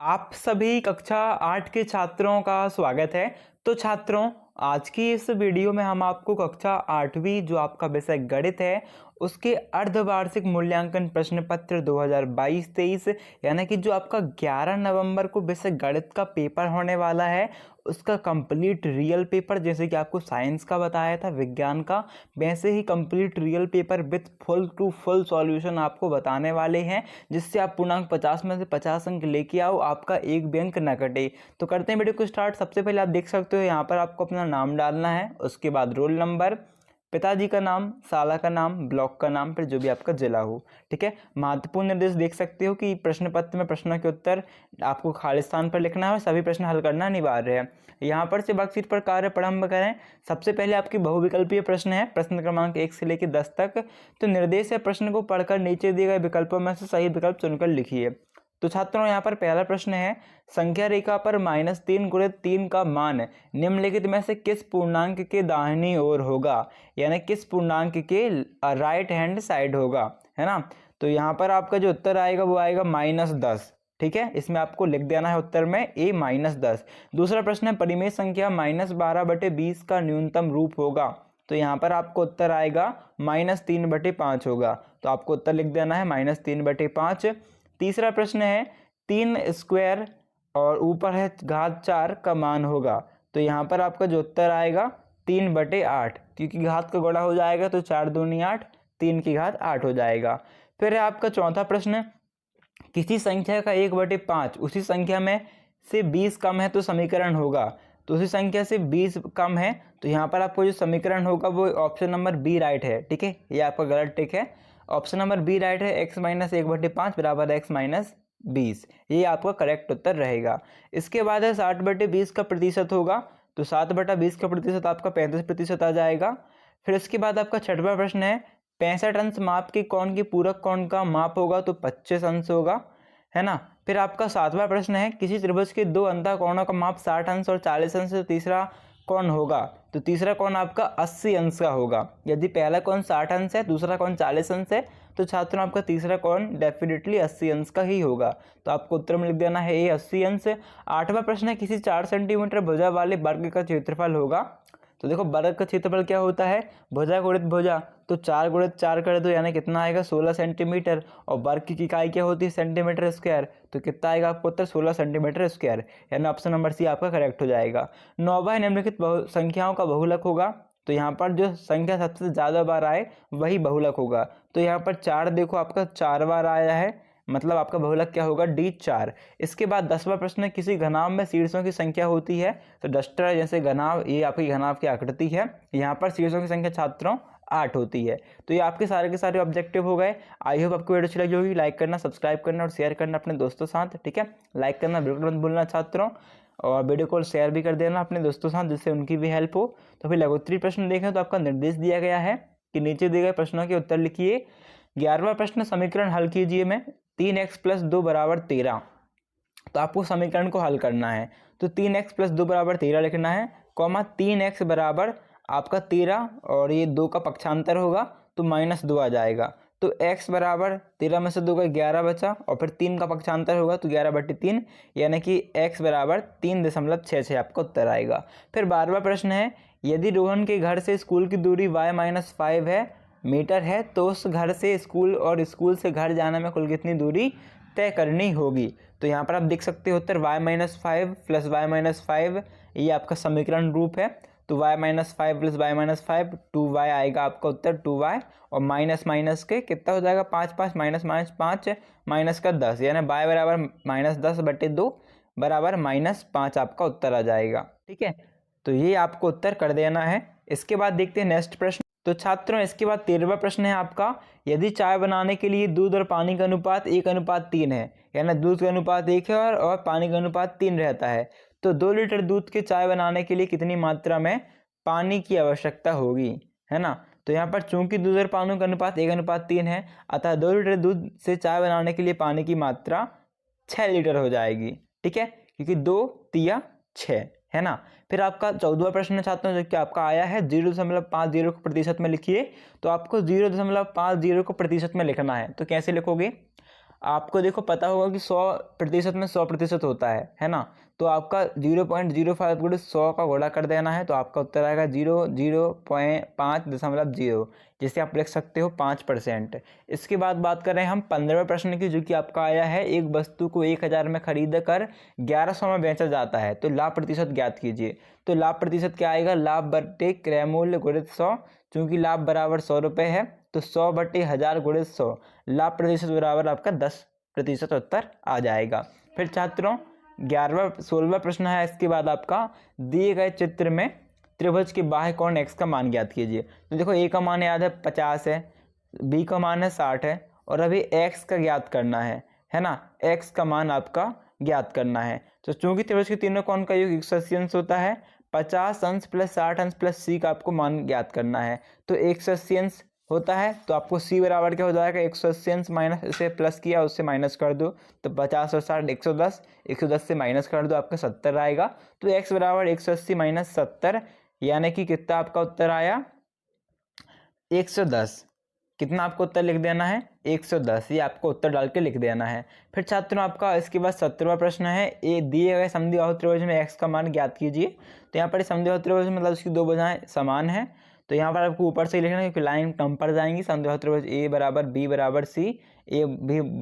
आप सभी कक्षा 8 के छात्रों का स्वागत है। तो छात्रों, आज की इस वीडियो में हम आपको कक्षा 8वीं जो आपका विषय गणित है उसके अर्धवार्षिक मूल्यांकन प्रश्न पत्र 2022-23 यानी कि जो आपका 11 नवंबर को विषय गणित का पेपर होने वाला है उसका कंप्लीट रियल पेपर, जैसे कि आपको साइंस का बताया था, विज्ञान का, वैसे ही complete real paper with full to full solution आपको बताने वाले हैं, जिससे आप पूर्णांक 50 में से 50 अंक लेके आओ, आपका एक भी अंक न कटे। तो करते हैं वीडियो को स्टार्ट। सबसे पहले आप देख सकते हो यहाँ पर आपको अपना नाम डालना है, उसके बाद रोल नंबर, पिताजी का नाम, साला का नाम, ब्लॉक का नाम, फिर जो भी आपका जिला हो। ठीक है। महत्वपूर्ण निर्देश देख सकते हो कि प्रश्न पत्र में प्रश्नों के उत्तर आपको खाली स्थान पर लिखना है और सभी प्रश्न हल करना अनिवार्य है। यहाँ पर से वर्कशीट पर कार्य प्रारंभ करें। सबसे पहले आपकी बहुविकल्पीय प्रश्न है, प्रश्न क्रमांक 1 से लेकर 10 तक। तो निर्देश है, प्रश्न को पढ़कर नीचे दिए गए विकल्पों में से सही विकल्प चुनकर लिखिए। तो छात्रों, यहाँ पर पहला प्रश्न है, संख्या रेखा पर -3 गुणित 3 का मान निम्नलिखित में से किस पूर्णांक के दाहिनी ओर होगा, यानी किस पूर्णांक के राइट हैंड साइड होगा, है ना। तो यहाँ पर आपका जो उत्तर आएगा वो आएगा -10। ठीक है, इसमें आपको लिख देना है उत्तर में a -10। दूसरा प्रश्न है, परिमेय संख्या -12/20 का न्यूनतम रूप होगा। तो यहाँ पर आपको उत्तर आएगा -3/5 होगा। तो आपको उत्तर लिख देना है -3/5। तीसरा प्रश्न है, 3 स्क्वायर और ऊपर है घात 4 का मान होगा। तो यहाँ पर आपका जो उत्तर आएगा 3/8, क्योंकि घात का गुणा हो जाएगा तो 4 दूनी 8, 3 की घात 8 हो जाएगा। फिर है आपका चौथा प्रश्न, किसी संख्या का 1/5 उसी संख्या में से 20 कम है तो समीकरण होगा। तो उसी संख्या से 20 कम है, तो यहाँ पर आपको जो समीकरण होगा वो ऑप्शन नंबर बी राइट है। ठीक है, ये आपका गलत टिक है, ऑप्शन नंबर बी राइट है। x - 1/5 बराबर x - 20, ये आपका करेक्ट उत्तर रहेगा। इसके बाद है 60/20 का प्रतिशत होगा। तो 7/20 का प्रतिशत आपका 35% आ जाएगा। फिर इसके बाद आपका छठवां प्रश्न है, 65 अंश माप के कोण की पूरक कोण का माप होगा तो 25 अंश होगा, है ना। फिर आपका सातवां प्रश्न है, किसी त्रिभुज के दो अंतः कोणों का माप 60 अंश और 40 अंश तो तीसरा कोण होगा। तो तीसरा कोण आपका 80 अंश का होगा। यदि पहला कोण 60 अंश है, दूसरा कोण 40 अंश है, तो छात्रों आपका तीसरा कोण डेफिनेटली 80 अंश का ही होगा। तो आपको उत्तर में लिख देना है ये 80 अंश। आठवां प्रश्न है, किसी 4 सेंटीमीटर भुजा वाले वर्ग का क्षेत्रफल होगा। तो देखो, वर्ग का क्षेत्रफल क्या होता है, भुजा गुणित भुजा, तो 4 गुणित 4 कर दो यानी कितना आएगा 16 सेंटीमीटर, और वर्ग की इकाई क्या होती है सेंटीमीटर स्क्वायर, तो कितना आएगा आपको उत्तर 16 सेंटीमीटर स्क्वायर, यानी ऑप्शन नंबर सी आपका करेक्ट हो जाएगा। नौवां निम्नलिखित संख्याओं का बहुलक होगा। तो यहाँ पर जो संख्या सबसे ज़्यादा बार आए वही बहुलक होगा। तो यहाँ पर 4 देखो आपका 4 बार आया है, मतलब आपका बहुलक क्या होगा D4। इसके बाद 10वां प्रश्न है, किसी घनाभ में शीर्षों की संख्या होती है। तो डस्टर जैसे घनाभ, ये आपकी घनाभ की आकृति है, यहाँ पर शीर्षों की संख्या छात्रों 8 होती है। तो ये आपके सारे के सारे ऑब्जेक्टिव हो गए। आई होप आपको वीडियो अच्छी लगी होगी। लाइक करना, सब्सक्राइब करना और शेयर करना अपने दोस्तों साथ। ठीक है, लाइक करना बिल्कुल मत भूलना छात्रों, और वीडियो को शेयर भी कर देना अपने दोस्तों साथ, जिससे उनकी भी हेल्प हो। तो फिर लघुत्तरीय प्रश्न देखें तो आपका निर्देश दिया गया है कि नीचे दिए गए प्रश्नों के उत्तर लिखिए। 11वां प्रश्न, समीकरण हल कीजिए में 3x + 2 = 13। तो आपको समीकरण को हल करना है। तो 3x + 2 = 13 लिखना है, कॉमा 3x बराबर आपका 13 और ये 2 का पक्षांतर होगा तो -2 आ जाएगा। तो x बराबर 13 में से 2 का 11 बचा, और फिर 3 का पक्षांतर होगा तो 11/3, यानी कि x बराबर 3.66 आपका उत्तर आएगा। फिर 12वां प्रश्न है, यदि रोहन के घर से स्कूल की दूरी y - 5 मीटर है तो उस घर से स्कूल और स्कूल से घर जाने में कुल कितनी दूरी तय करनी होगी। तो यहाँ पर आप देख सकते हो उत्तर y - 5 + y - 5, ये आपका समीकरण रूप है। तो y - 5 + y - 5 2y आएगा आपका उत्तर 2y, और माइनस माइनस के कितना हो जाएगा 5 5 -5 माइनस का 10, यानी y बराबर -10/2 बराबर -5 आपका उत्तर आ जाएगा। ठीक है, तो ये आपको उत्तर कर देना है। इसके बाद देखते हैं नेक्स्ट प्रश्न। तो छात्रों, इसके बाद 13वां प्रश्न है आपका, यदि चाय बनाने के लिए दूध और पानी का अनुपात 1:3 है, यानी दूध का अनुपात 1 है और पानी का अनुपात 3 रहता है, तो 2 लीटर दूध के चाय बनाने के लिए कितनी मात्रा में पानी की आवश्यकता होगी, है ना। तो यहाँ पर चूंकि दूध और पानी का अनुपात 1:3 है, अतः 2 लीटर दूध से चाय बनाने के लिए पानी की मात्रा 6 लीटर हो जाएगी। ठीक है, क्योंकि 2 तिया 6, है ना। फिर आपका 14वां प्रश्न छात्रों जो कि आपका आया है 0.50 को प्रतिशत में लिखिए। तो आपको 0.50 को प्रतिशत में लिखना है। तो कैसे लिखोगे, आपको देखो पता होगा कि 100% में 100% होता है ना। तो आपका 0.05 गुणे 100 का गुणा कर देना है, तो आपका उत्तर आएगा 0.5.0, जिसे आप लिख सकते हो 5%। इसके बाद बात करें हम 15वें प्रश्न की, जो कि आपका आया है, एक वस्तु को 1000 में खरीद कर 1100 में बेचा जाता है, तो लाभ प्रतिशत ज्ञात कीजिए। तो लाभ प्रतिशत क्या आएगा, लाभ बटे क्रय मूल्य गुणित 100, चूंकि लाभ बराबर 100 रुपये है तो 100 बटे 1000 गुणित 100, लाभ प्रतिशत बराबर आपका 10% उत्तर आ जाएगा। फिर छात्रों 16वां प्रश्न है, इसके बाद आपका दिए गए चित्र में त्रिभुज के बाह्य कोण x का मान ज्ञात कीजिए। तो देखो a का मान याद है 50 है, b का मान है 60 है, और अभी x का ज्ञात करना है ना, x का मान आपका ज्ञात करना है। तो चूंकि त्रिभुज के तीनों कोण का योग 180 अंश होता है, 50 अंश प्लस 60 अंश प्लस c का आपको मान ज्ञात करना है। तो 180 अंश होता है, तो आपको c बराबर क्या हो जाएगा, 180 अंश माइनस, इसे प्लस किया उससे माइनस कर दो, तो 50 और 60 110, 110 से माइनस कर दो, आपका 70 आएगा। तो x बराबर 180 माइनस 70, यानी कि कितना आपका उत्तर आया, 110। कितना आपको उत्तर लिख देना है, 110, ये आपको उत्तर डाल के लिख देना है। फिर छात्रों आपका इसके बाद 17वां प्रश्न है, ए दिए गए समद्विबाहु त्रिभुज में x का मान ज्ञात कीजिए। तो यहाँ पर समद्विबाहु त्रिभुज मतलब उसकी दो भुजाएं समान है, तो यहाँ पर आपको ऊपर से ही लिखना है क्योंकि लाइन कम पड़ जाएंगी। समद्विबाहु त्रिभुज a बराबर b बराबर c, a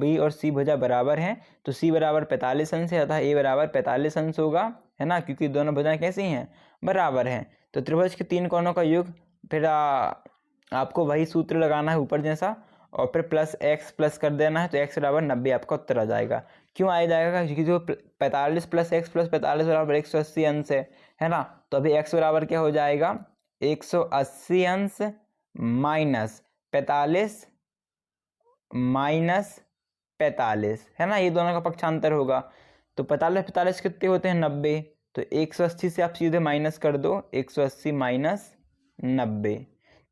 b और c भुजा बराबर हैं, तो c बराबर 45 अंश है, अतः a बराबर 45 अंश होगा, है ना, क्योंकि दोनों भुजाएं कैसी हैं, बराबर हैं। तो त्रिभुज के तीन कोणों का योग, फिर आपको वही सूत्र लगाना है ऊपर जैसा, और फिर प्लस x प्लस कर देना है, तो x बराबर 90 आपका उत्तर आ जाएगा। क्यों आ जाएगा, क्योंकि जो 45 प्लस x प्लस 45 बराबर 180 अंश है ना। तो अभी x बराबर क्या हो जाएगा, 180 अंश माइनस 45 माइनस 45, है ना, ये दोनों का पक्षांतर होगा। तो 45 कितने होते हैं, 90, तो 180 से आप सीधे माइनस कर दो, 180 माइनस 90,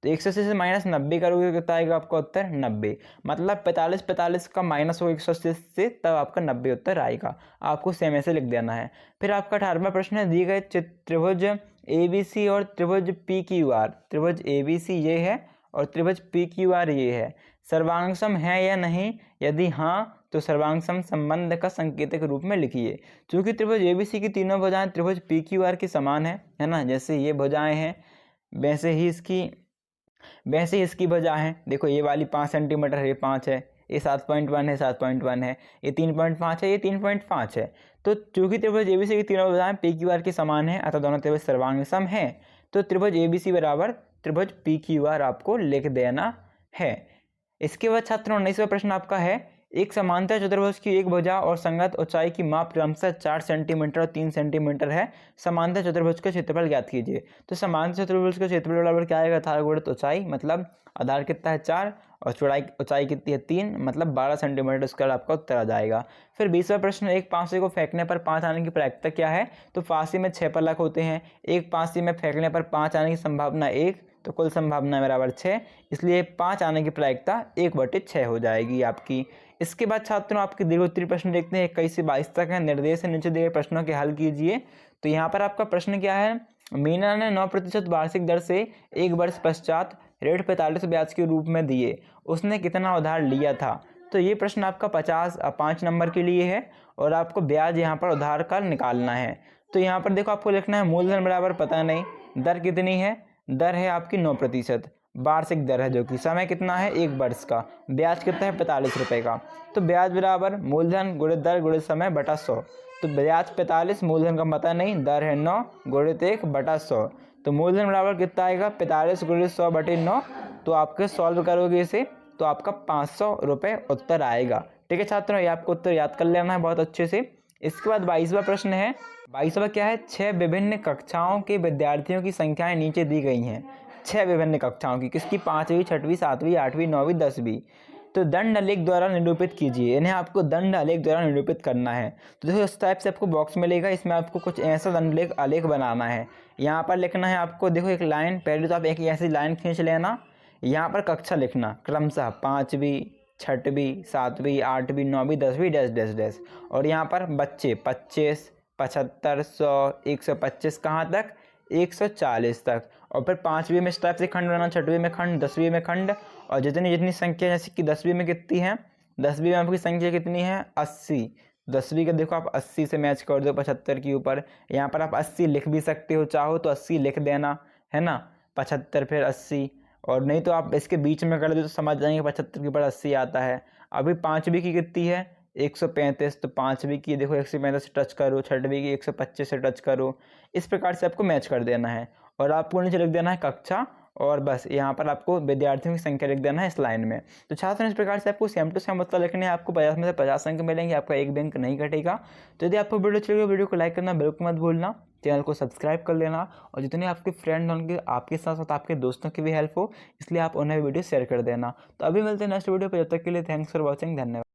तो 180 से माइनस 90 करोगे कितना आएगा आपका उत्तर, 90। मतलब 45 का माइनस हो 180 से, तब आपका 90 उत्तर आएगा, आपको सेम ऐसे लिख देना है। फिर आपका 18वां प्रश्न है, दिए गए त्रिभुज ABC और त्रिभुज PQR, त्रिभुज ABC ये है और त्रिभुज PQR ये है, सर्वांग सम है या नहीं, यदि हाँ तो सर्वांग सम संबंध का संकेतक रूप में लिखिए। चूंकि त्रिभुज ABC की तीनों भुजाएं त्रिभुज PQR के समान है ना, जैसे ये भुजाएं हैं वैसे ही इसकी भुजा है। देखो ये वाली 5 सेंटीमीटर है, ये 5 है, ये 7.1 है, 7.1 है, ये 3.5 है, ये 3.5 है। तो चूंकि त्रिभुज ABC की तीनों भुजाएं PQR के समान है, अतः दोनों त्रिभुज सर्वांग सम है, तो त्रिभुज ABC बराबर त्रिभुज PQR आपको लिख देना है। इसके बाद छात्रों 19वां प्रश्न आपका है, एक समांतर चतुर्भुज की एक भुजा और संगत ऊंचाई की माप क्रमशः 4 सेंटीमीटर और 3 सेंटीमीटर है, समांतर चतुर्भुज का क्षेत्रफल ज्ञात कीजिए। तो समांतर चतुर्भुज का क्षेत्रफल बराबर क्या आएगा, आधार गुणित ऊंचाई, मतलब आधार कितना है 4 और ऊंचाई कितनी है 3, मतलब 12 सेंटीमीटर, इसका आपका उत्तर आ जाएगा। फिर 20वां प्रश्न, एक पांसे को फेंकने पर 5 आने की प्रायिकता क्या है। तो फांसी में 6 पलक होते हैं, एक पांसी में फेंकने पर 5 आने की संभावना 1, तो कुल संभावना बराबर 6, इसलिए 5 आने की प्रायिकता 1/6 हो जाएगी आपकी। इसके बाद छात्रों आपके दीर्घोत्तरीय प्रश्न देखते हैं, 21 से 22 तक है। निर्देश से नीचे दिए गए प्रश्नों के हल कीजिए। तो यहाँ पर आपका प्रश्न क्या है, मीना ने 9% वार्षिक दर से एक वर्ष पश्चात ऋण 45 ब्याज के रूप में दिए, उसने कितना उधार लिया था। तो ये प्रश्न आपका 5 नंबर के लिए है और आपको ब्याज यहाँ पर उधार का निकालना है। तो यहाँ पर देखो आपको लिखना है मूलधन बराबर पता नहीं, दर कितनी है, दर है आपकी 9%, वार्षिक दर है जो कि समय कितना है 1 वर्ष का, ब्याज कितना है 45 रुपये का। तो ब्याज बराबर मूलधन गुणित दर गुणित समय बटा 100। तो ब्याज 45, मूलधन का पता नहीं, दर है 9 गुणित 1 बटा 100। तो मूलधन बराबर कितना आएगा 45 गुणित 100 बटे 9। तो आपके सॉल्व करोगे इसे तो आपका 500 रुपये उत्तर आएगा। ठीक है छात्रों, ये आपको उत्तर याद कर लेना है बहुत अच्छे से। इसके बाद 22वां प्रश्न है, 22वां क्या है, 6 विभिन्न कक्षाओं के विद्यार्थियों की संख्याएं नीचे दी गई हैं। 6 विभिन्न कक्षाओं की, किसकी, 5वीं 6वीं 7वीं 8वीं 9वीं 10वीं। तो दंड आलेख द्वारा निरूपित कीजिए, इन्हें आपको दंड आलेख द्वारा निरूपित करना है। तो देखो इस टाइप से आपको बॉक्स मिलेगा, इसमें आपको कुछ ऐसा दंड आलेख बनाना है। यहाँ पर लिखना है आपको, देखो एक लाइन, पहले तो आप एक ऐसी लाइन खींच लेना, यहाँ पर कक्षा लिखना क्रमशः 5वीं 6वीं 7वीं 8वीं 9वीं 10वीं डैश डैश डैश, और यहाँ पर बच्चे 25 75 100 125 कहाँ तक 140 तक, और फिर 5वीं में इस टाइप से खंड बनाना, 6वीं में खंड, 10वीं में खंड, और जितनी संख्या जैसे कि 10वीं में कितनी है 10वीं में आपकी संख्या कितनी है 80। 10वीं का देखो आप 80 से मैच कर दो 75 के ऊपर। यहाँ पर आप 80 लिख भी सकते हो, चाहो तो 80 लिख देना, है ना, 75 फिर 80। और नहीं तो आप इसके बीच में कर दो तो समझ जाएंगे 75 के ऊपर 80 आता है। अभी 5वीं की कितनी है 135, तो 5वीं की देखो 135 से टच करो, 6वीं की 125 से टच करो। इस प्रकार से आपको मैच कर देना है और आपको नीचे लिख देना है कक्षा और बस यहाँ पर आपको विद्यार्थियों की संख्या लिख देना है इस लाइन में। तो छात्र इस प्रकार से आपको सेम टू सेम उत्तर लिखने हैं। आपको 50 में से 50 अंक मिलेंगे, आपका एक भी अंक नहीं घटेगा। तो यदि आपको वीडियो अच्छी लगे वीडियो को लाइक करना बिल्कुल मत भूलना, चैनल को सब्सक्राइब कर लेना और जितने आपके फ्रेंड होंगे आपके साथ साथ आपके दोस्तों की भी हेल्प हो, इसलिए आप उन्हें वीडियो शेयर कर देना। तो अभी मिलते हैं नेक्स्ट वीडियो पर, जब तक के लिए थैंक्स फॉर वॉचिंग, धन्यवाद।